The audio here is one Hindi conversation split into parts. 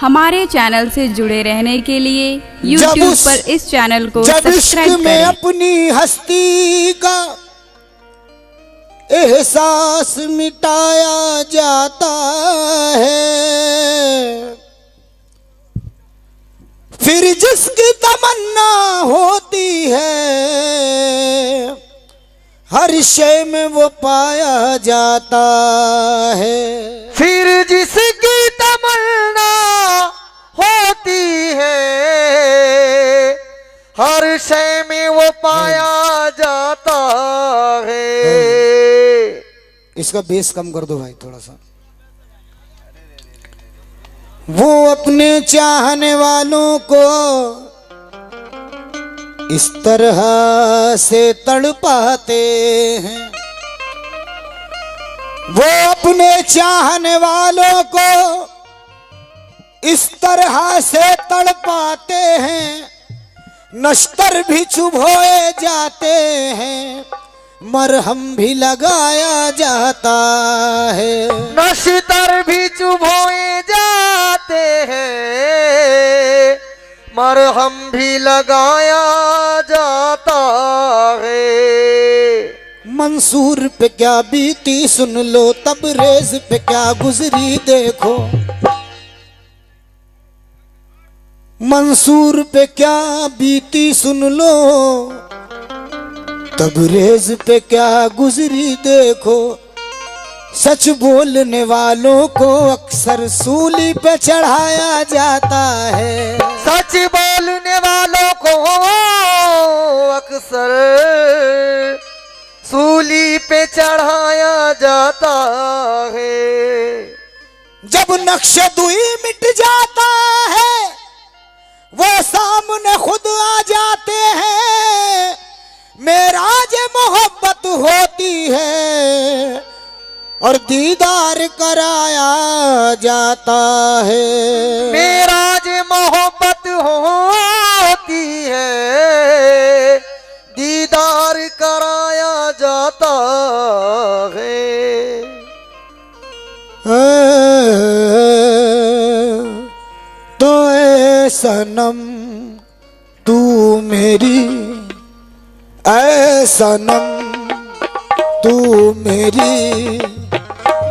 हमारे चैनल से जुड़े रहने के लिए YouTube पर इस चैनल को सब्सक्राइब में अपनी हस्ती का एहसास मिटाया जाता है, फिर जिसकी तमन्ना होती है हर शय में वो पाया जाता है। फिर जिसकी तमन्ना होती है हर शय में वो पाया जाता है। इसका बेस कम कर दो भाई थोड़ा सा। वो अपने चाहने वालों को इस तरह से तड़पाते हैं, वो अपने चाहने वालों को इस तरह से तड़पाते हैं, नश्तर भी चुभोए जाते हैं, मरहम भी लगाया जाता है। नश्तर भी चुभोए जाते हैं, मरहम भी लगाया जाता है। मंसूर पे क्या बीती सुन लो, तबरेज पे क्या गुजरी देखो। मंसूर पे क्या बीती सुन लो, तबरेज पे क्या गुजरी देखो। सच बोलने वालों को अक्सर सूली पे चढ़ाया जाता है। सच बोलने वालों को अक्सर सूली पे चढ़ाया जाता है। जब नक्शे दुई मिट जाता है वो सामने खुद आ जाते हैं, मेराज मोहब्बत होती है और दीदार कराया जाता है। मेराज मोहब्बत होती है, दीदार कराया जाता है। तो ऐ सनम तू मेरी, ऐ सनम तू मेरी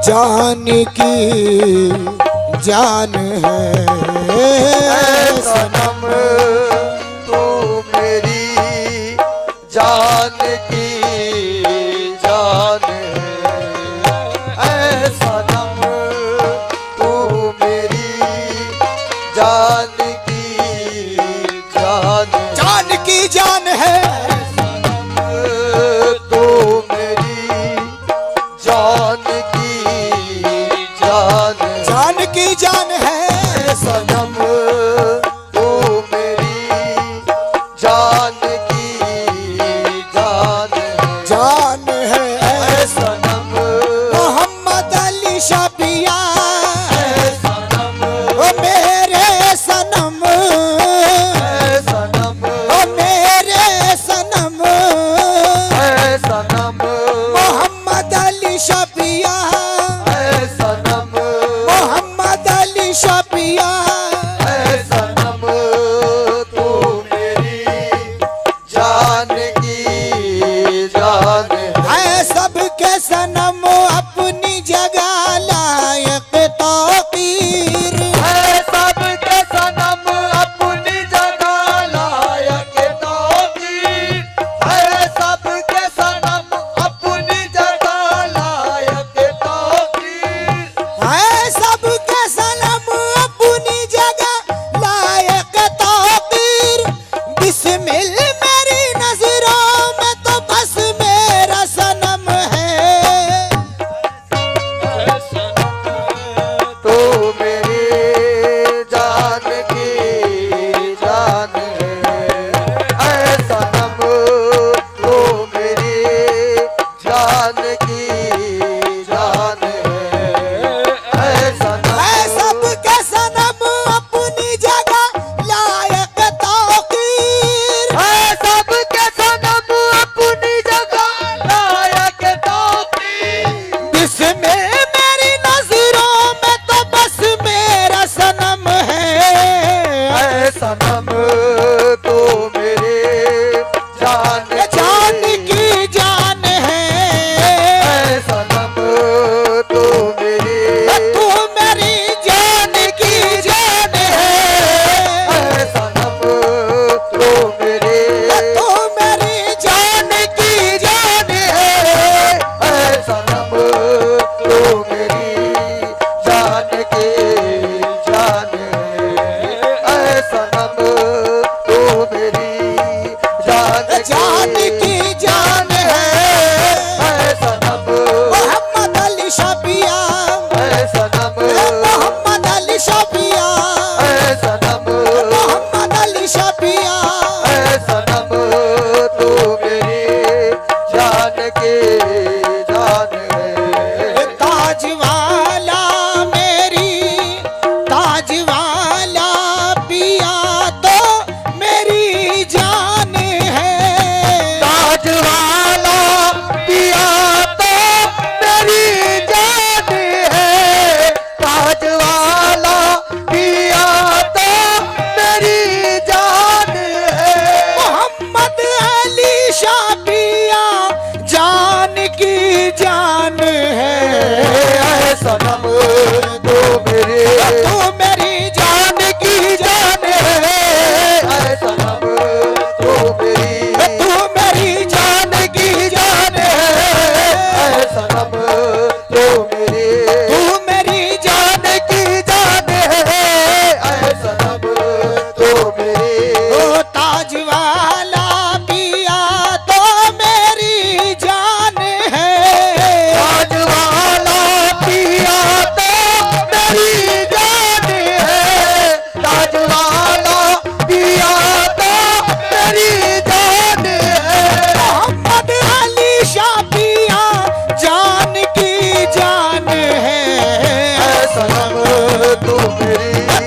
जान की जान है। ऐ सनम तू मेरी जान की जान है। ऐ सनम तू मेरी जान की जान, जान की जान है। तू मेरी जान की जान, जान की जान है। सनम तू मेरी जान की जान, जान है। सनम मोहम्मद अली शबिया सनम, ओ मेरे सनम, सनम ओ मेरे सनम, सनम मोहम्मद अली शबिया, सनम मोहम्मद अली शबिया। सनम तू मेरी जान की जान है सबके सनम अपनी जगह लायक तौकीर। है। सबके सनम अपनी जगह लायक तौकीर है। सबके सनम अपनी जगह लायक तौकीर है सबके सनम अपनी जगह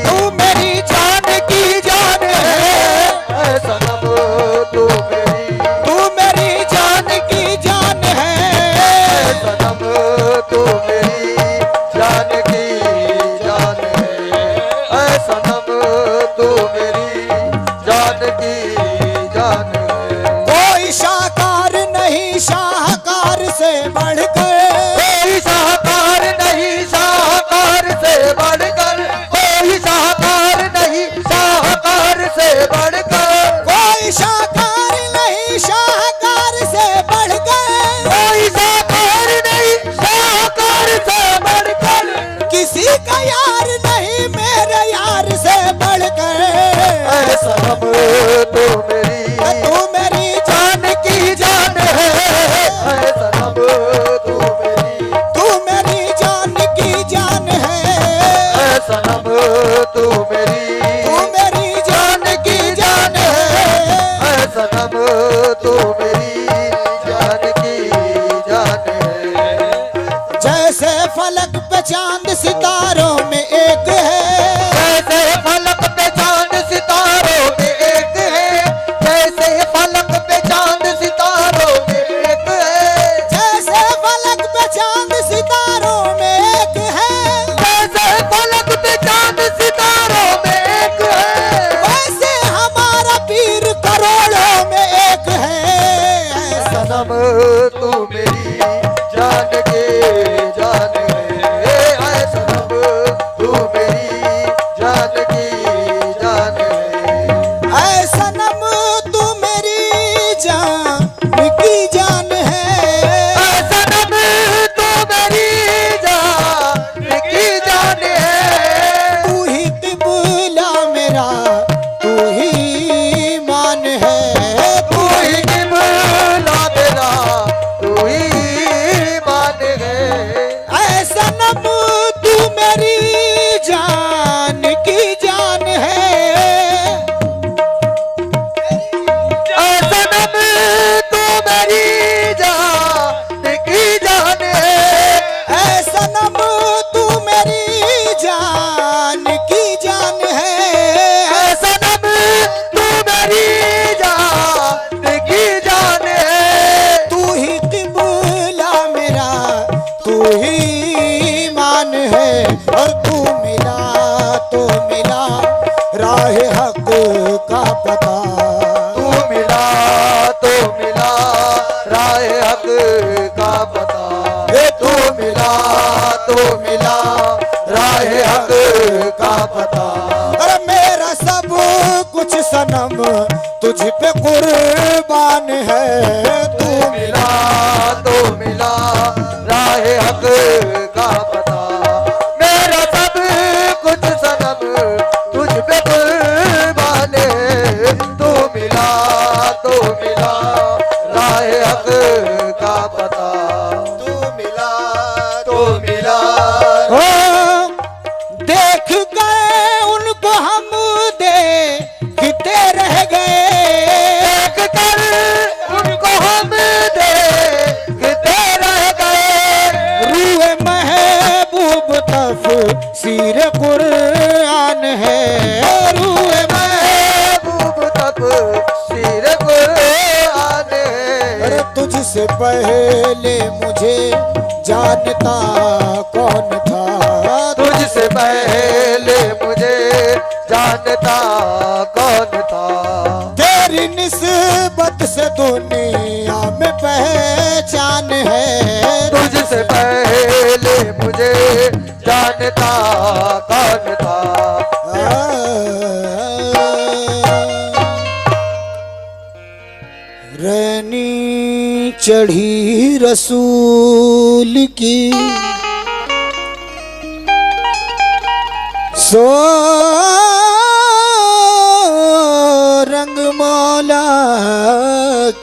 तू मेरी जान की जान है सनम तू मेरी जान की जान है सनम तू मेरी जान की जान है सनम तू मेरी जान की जान है कोई शाहकार नहीं शाहकार से बढ़कर कोई शाहकार नहीं शाहकार से बढ़कर कोई शाहकार नहीं शाहकार से बढ़कर कोई शाहकार नहीं शाहकार से बढ़कर कोई शाहकार नहीं शाहकार से बढ़कर किसी का यार नहीं मेरे यार से बढ़कर सनम तू मेरी जान की जान है सनम तू मेरी जान की जान है सनम तू मेरी जान की जान है सनम तू मेरी जान की जान है जैसे फलक पे चांद सितारों में एक है जैसे फलक पे चांद सितारों में एक है जैसे फलक पे चांद सितारों में एक है जैसे फलक पे चांद सितारों में एक है जैसे फलक पे चांद सितारों में एक है वैसे हमारा पीर करोड़ों में एक है सनम तू मेरी जान के जान है सनम तू मेरी जान की जान है ऐ सनम तू मेरी जान की जान है सनम तू मेरी जान की जान है तू ही किबला मेरा तू ही मान है तू ही किबला मेरा तू ही मान है ऐ सनम तू मेरी जान की जान है सनम तू मेरी जान की जान है ऐ सनम तू मेरी जान की जान है सनम तू मेरी जान की जान है तू ही किबला मेरा तू ही मान है और तू मिला राह हक का पता तू मिला राह हक का पता तू मिला राह हक का पता अरे मेरा सब कुछ सनम तुझ पे कुर्बान है तू मिला राह हक का पता मेरा सब कुछ सनम तुझ पे कुर्बान है तू मिला राह हक का पता तू मिला हो देख गए उनको हम देखते रह गए देख कर उनको हम देखते रह गए रूए महबूब तफसीर कुरान है रूए महबूब तब सिर कुरान है अरे तुझसे पहले मुझे जानता कौन था तुझसे पहले मुझे जानता कौन था तेरी निस्बत से दुनिया में पहचान है तुझसे पहले मुझे जानता कौन था रैनी चढ़ी रसूल की सो रंग मौला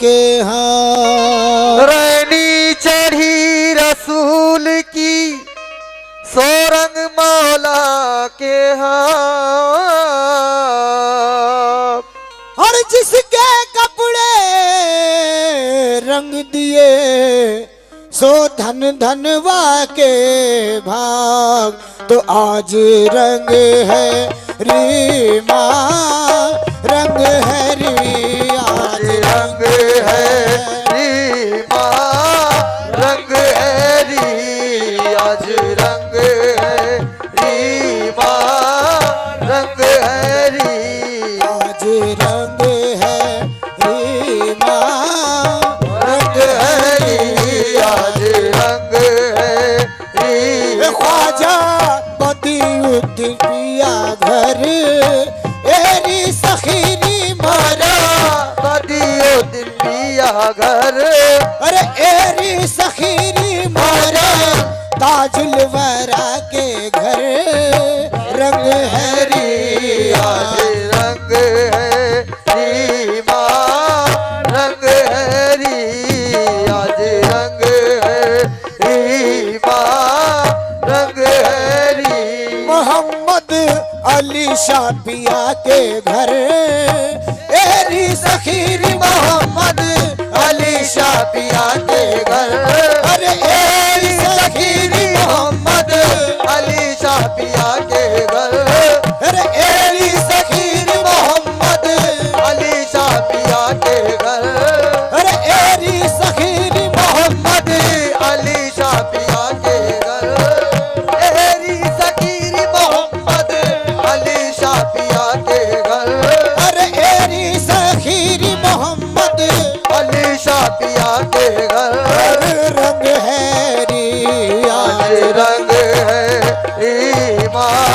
के हाँ रैनी चढ़ी रसूल की सोरंग मौला के हाथ और जिसके कपड़े रंग दिए सो धन धनवा के भाग तो आज रंग है री माँ, रंग है री आज रंग है री माँ, रंग है री आज रंग है री माँ, रंग है री आज रंग है री माँ, रंग है री आज रंग है री ख्वाजा बदियुद्दीन पिया घर एरी सखीरी मारा, बदियुद्दीन पिया घर, अरे एरी सखीरी मारा ताजुल वरा के घर रंग है री आज रंग है री माँ, रंग है री आज रंग है री माँ, रंग है री मोहम्मद अली शाह पिया के घर एरी सखीरी मोहम्मद अली शाह पिया के घर, अरे एरी सखीरी मोहम्मद अली शाह पिया के घर, अरे एरी सखीरी मोहम्मद अली शाह पिया के घर, अरे एरी सखीरी मोहम्मद अली शाह पिया के घर, एरी सकीरी मोहम्मद अली शाह पिया के घर, अरे एरी सखीरी मोहम्मद अली शाह पिया के घर, रंग है री आज आज रंग है री माँ,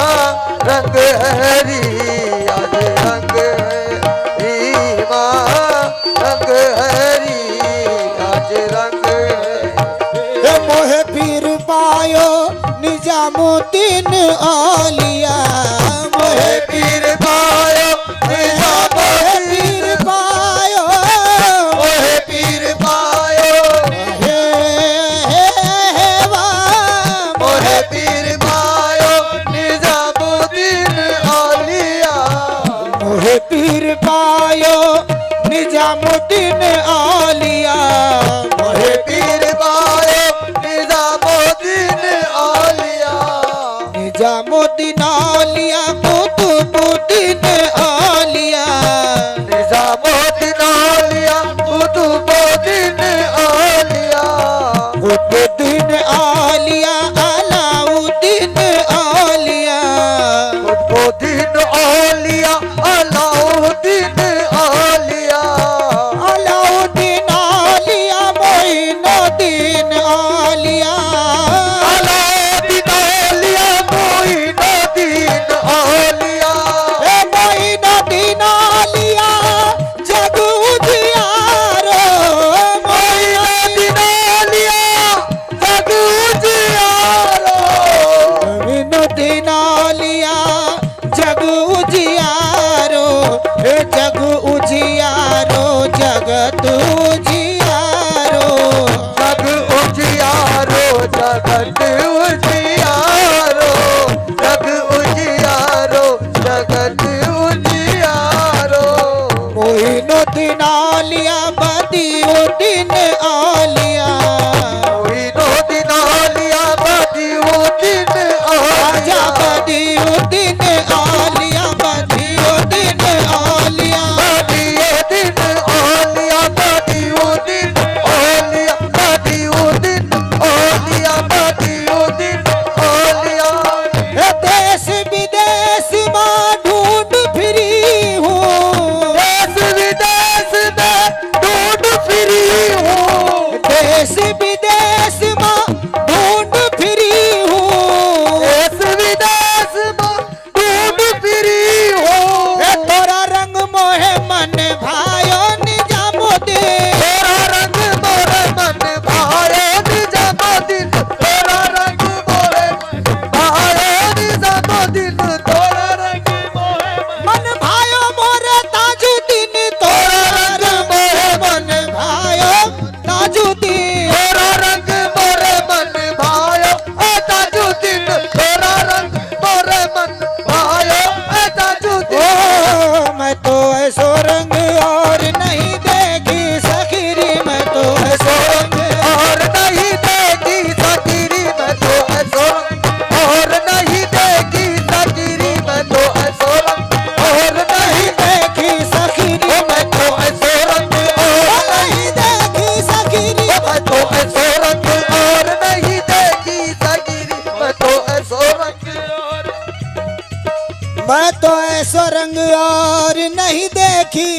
तो ऐसा रंग और नहीं देखी,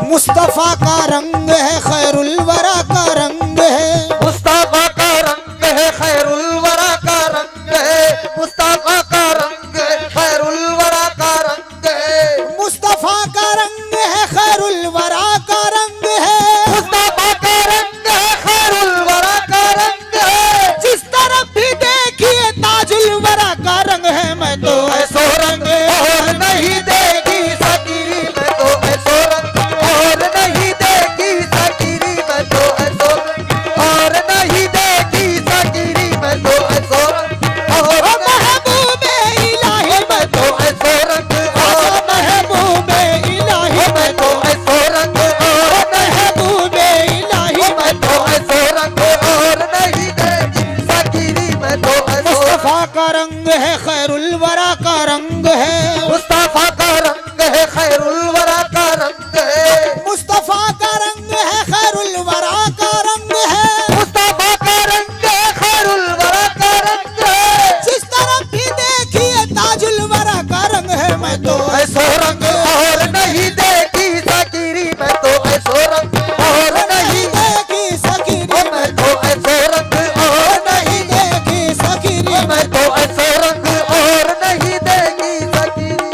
मुस्तफा का रंग है, खैरुल वरा का रंग है, मुस्तफा का रंग है, खैरुल वरा का रंग है, मुस्तफा का रंग है, खैरुल वरा का रंग है, मुस्तफा का रंग है, खैरुल वरा का रंग है, मुस्तफा का रंग है, खैरुल वरा का रंग है। जिस तरफ भी देखिए ताजुल वरा का रंग है। मैं तो ऐसो रंग और नहीं देगी सकीरी, मैं तो ऐसो रंग और नहीं देगी सकीरी, मैं तो ऐसो रंग और नहीं देगी सकीरी, मैं तो ऐसो रंग और महबूबे इलाही, मैं तो ऐसो रंग और महबूबे इलाही, मैं तो ऐसो रंग और महबूबे इलाही, मैं तो ऐसो रंग और नहीं देगी सकीरी, मैं तो ऐसो मुस्तफा का रंग है, खैरुल वरा का रंग है, मुस्तफा का रंग है, खैरुल वरा का रंग है, मुस्तफा का रंग है, खैरुल वरा का रंग है, मुस्तफा का रंग है, खैरुल वरा का रंग है। जिस तरफ भी देखिए ताजुल वरा का रंग है। मैं तो ऐसो रंग और नहीं देगी सकीरी, मैं तो ऐसो रंग और नहीं देखी सकीरी, मैं तो ऐसो रंग और नहीं देखी सकीरी, मैं तो ऐसो रंग और नहीं देगी सकीरी।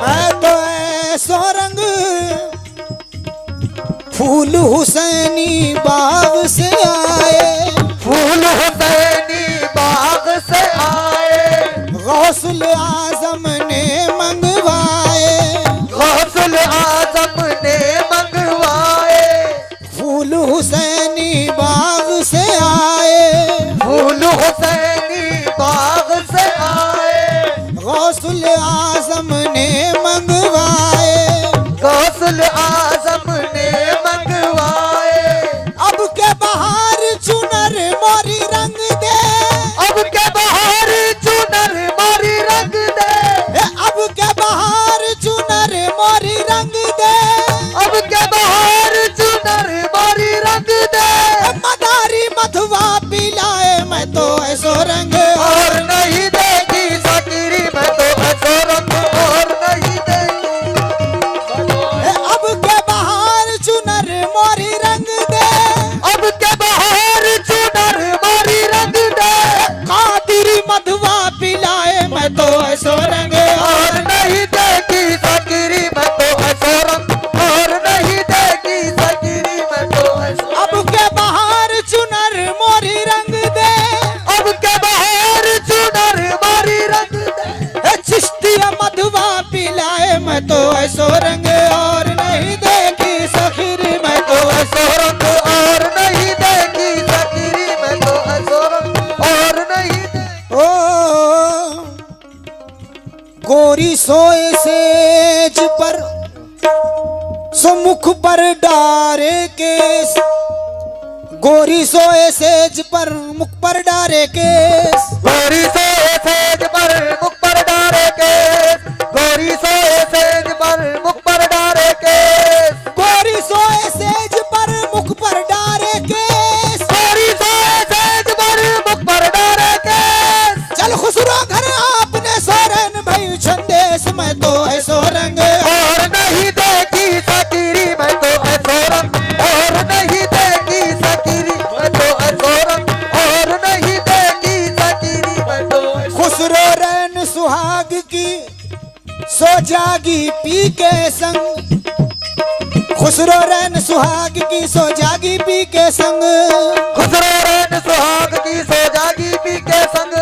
मैं तो ऐसो रंग फूल हुसैनी बाग से आए, फूल हुसैनी बाग से आए, गौसुल आजम ने मंगवाए, गौसुल आजम ने मंगवाए, फूल हुसैनी बाग से आए, फूल हुसैनी बाग से आए, गौसुल आजम ने मंगवाए, गौसुल आजम ने मंगवाए। अब के बहार चुनर मोरी रंग दे, अब के बहार चुनर मोरी रंग दे, अब के बहार चुनर मोरी रंग दे, अब के बहार चुनर मोरी रंग दे। मदारी मधुआ पिलाए। मैं तो ऐसो रंग और नहीं देगी सकीरी, मैं तो ऐसो रंग और नहीं देगी। अब के बहार चुनर मोरी रंग दे, अब के बहार चुनर मोरी रंग दे। कादिरी मधुआ पिलाए। मैं तो ऐसो रंग और नहीं देगी सकीरी, मैं तो ऐसो रंग और नहीं देगी सकीरी, मैं तो ऐसो। अब के बहार चुनर मोरी रंग दे, अब के बहार चुनर मोरी रंग दे। चिश्तिया मधुआ पिलाए। मैं तो ऐसो रंग और नहीं देखी सखीरी। मैं तो ऐसो रंग और नहीं देगी सकीरी, मैं तो ऐसो रंग और नहीं देगी। ओ गोरी सोए सेज पर सुमुख पर डारे केस, गोरी सोए सेज पर मुख पर डारे केस, गोरी सोए सेज पर मुख पर डारे केस, गोरी सोए सेज पर मुख पर डारे केस, गोरी सोए सेज पर मुख पर डारे केस, गोरी सोए सेज पर मुख पर डारे केस। चल खुसरो घर आपने सोरन भाई छंदेस। मैं तो ऐसो रंग और नहीं देगी सकीरी, मैं तो ऐसो रंग और नहीं देगी सकीरी, मैं तो ऐसो रंग और नहीं देगी सकीरी, मैं तो ऐसो। खुसरो रैन सुहाग की सो जागी पी के संग, खुसरो रैन सुहाग की सो जागी पी के संग, खुसरो रैन सुहाग की सो जागी पी के संग,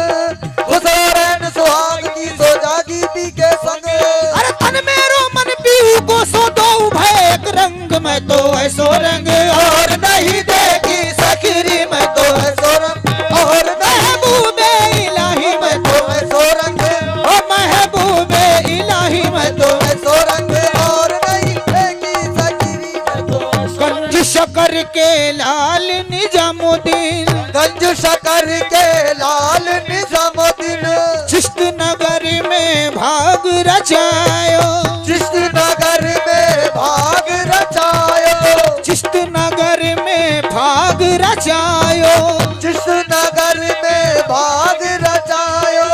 खुसरो रैन सुहाग की सो जागी पी के संग। अरे तन मेरो मन पीऊ को सो दो भय एक रंग। मैं तो ऐसो रंग और नहीं देगी सखीरी। मैं तो ऐसो रंग और महबूबे इलाही। मैं तो ऐसो रंग ओ महबूबे इलाही। मैं तो ऐसो रंग और नहीं देगी सकीरी, मैं तो गंज शकर के लाल निजामुद्दीन, गंज शकर के लाल निजामुद्दीन, चिश्त नगर में भाग रचायो, चिश्त नगर में भाग रचायो, चिश्त नगर में भाग रचायो, चिश्त नगर में भाग रचायो,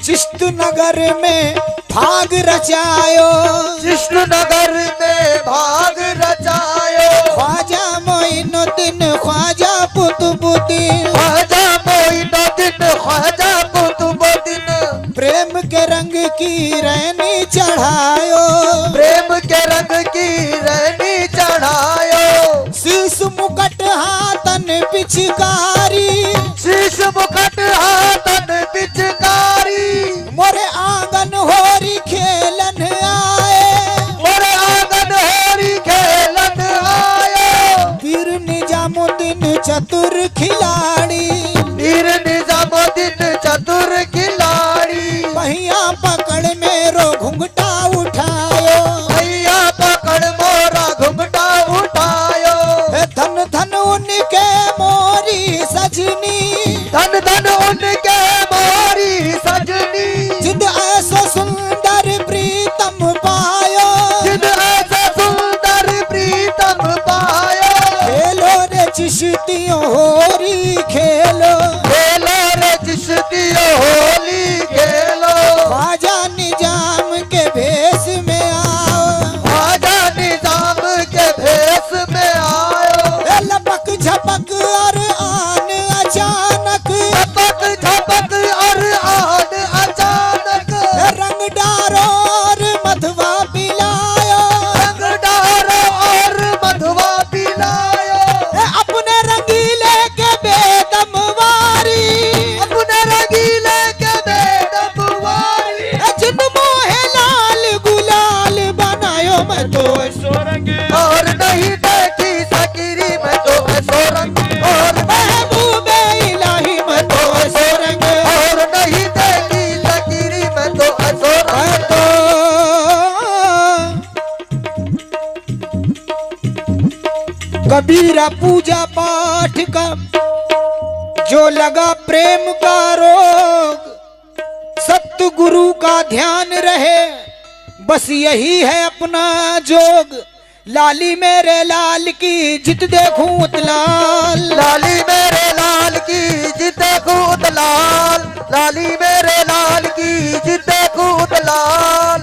चिश्त नगर में भाग रचायो, कृष्णनगर में भाग रचायो, ख्वाजा मोइनुद्दीन ख्वाजा कुतुबुद्दीन, ख्वाजा मोइनुद्दीन ख्वाजा कुतुबुद्दीन, प्रेम के रंग की रैनी चढ़ायो, प्रेम के रंग की रैनी चढ़ायो, शीश मुकट हाथन पिचकारी, शीश मुकट हाथन पिचकारी, मोरे आंगन होरी खेलन आए, मोरे आंगन होरी खेलन आयो, वीर निजामुद्दीन चतुर खिलाड़ी, वीर निजामुद्दीन चतुर खिलाड़ी, पहिया पकड़ मेरो घुंघटा उठायो, भैया पकड़ मोरा घुंघटा उठायो, धन धन उनके मोरी सजनी, धन धन उनके मोरी सजनी, जिद ऐसो सुंदर प्रीतम पायो, जिद ऐसा सुंदर प्रीतम पायो, खेलो रे चिश्तियों होरी खेलो, खेलो रे चिश्तियों होली खेलो, ख्वाजा निजाम के भेष में आओ, ख्वाजा निजाम के भेष में आयो, लपक झपक और आन अचानक, झपक झपक और आन अचानक, रंग डारो और मधवा पिलायो, रंग डारो और मधुआ पिलायो, अपने रंगीले के बेदम वारी, अपने रंगीले के बेदम वारी, जिन मोहे लाल गुलाल बनायो मैं तो और नहीं देखी सकीरी मैं तो ऐसो रंग, और महबूबे इलाही मैं तो ऐसो रंग, और नहीं देखी सकीरी मैं तो ऐसो मैं रंग, तो कबीरा पूजा पाठ का जो लगा प्रेम का रोग, सतगुरु का ध्यान रहे बस यही है अपना जोग, लाली मेरे लाल की जित देखूं उतलाल, लाली मेरे लाल की जिते कूद लाल, लाली मेरे लाल की जिते कूद लाल,